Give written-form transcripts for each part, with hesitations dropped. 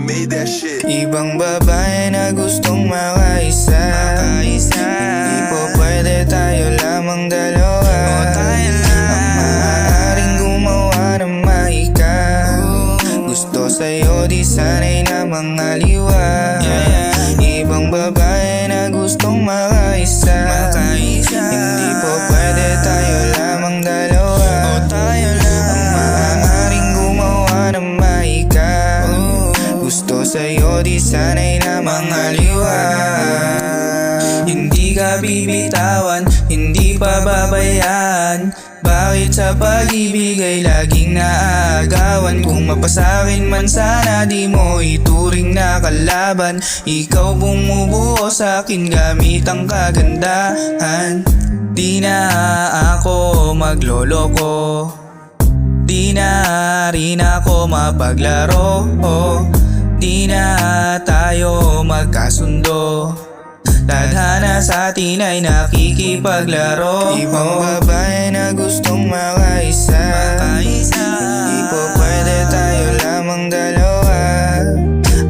made that shit. Ibang babae na gustong makaisa, hindi po pwede tayo lamang dalawa. Ang maaaring gumawa ng mahika, gusto sa'yo di sana'y namang aliwa. Ibang babae na gustong makaisa, hindi po pwede tayo lamang dalawa. Ang maaaring gumawa ng mahika, gusto sa'yo di sana'y namang aliwa. Hindi ka bibitawan, hindi pa babayaan. Bakit sa pag-ibig ay laging naaagawan? Kung mapasakin man sana di mo ituring na kalaban. Ikaw bumubuo sa'kin gamit ang kagandahan. Di na ako magloloko, di na rin ako mapaglaro, di na tayo magkasundo. Tadhana sa atin ay nakikipaglaro. Ibang babae na gustong makaisa, hindi po pwede tayo lamang dalawa.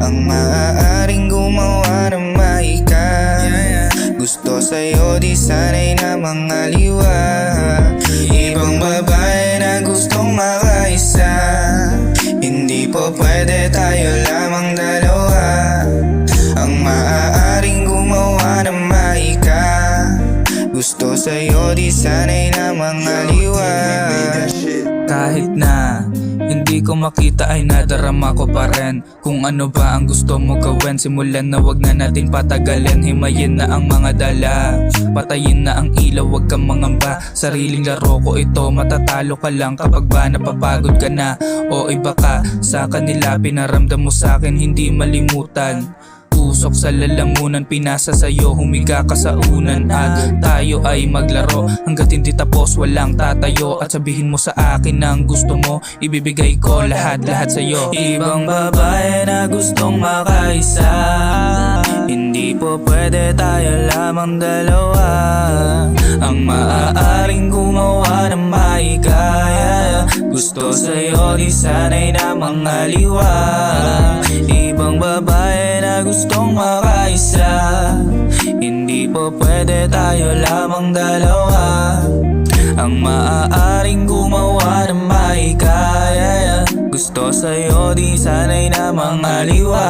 Ang maaaring gumawa ng mahika, gusto sa'yo di sana'y namang aliwa. Ibang babae na gustong makaisa, hindi po pwede tayo lamang dalawa. Ang maaaring gumawa ng mahika, gusto sa'yo di sana'y namang aliwa. Kahit na hindi ko makita ay nadarama ko pa rin kung ano ba ang gusto mo gawin. Simulan na wag na natin patagalin, himayin na ang mga dala, patayin na ang ilaw, wag kang mangamba. Sariling laro ko ito, matatalo ka lang kapag ba napapagod ka na o iba ka sa kanila. Pinaramdam mo sa'kin hindi malimutan, usok sa lalamunan, pinasa sa'yo, humiga ka sa unan. At tayo ay maglaro hanggat hindi tapos, walang tatayo. At sabihin mo sa akin ang gusto mo, ibibigay ko lahat sa'yo. Ibang babae na gustong makaisa, hindi po pwede tayo lamang dalawa. Ang maaaring gumawa ng mahikaya, gusto sa'yo di sana'y namang aliwa. Ibang babae na gustong makaisa, hindi po pwede tayo lamang dalawa. Ang maaaring gumawa ng mahikaya, gusto sa'yo di sana'y namang aliwa.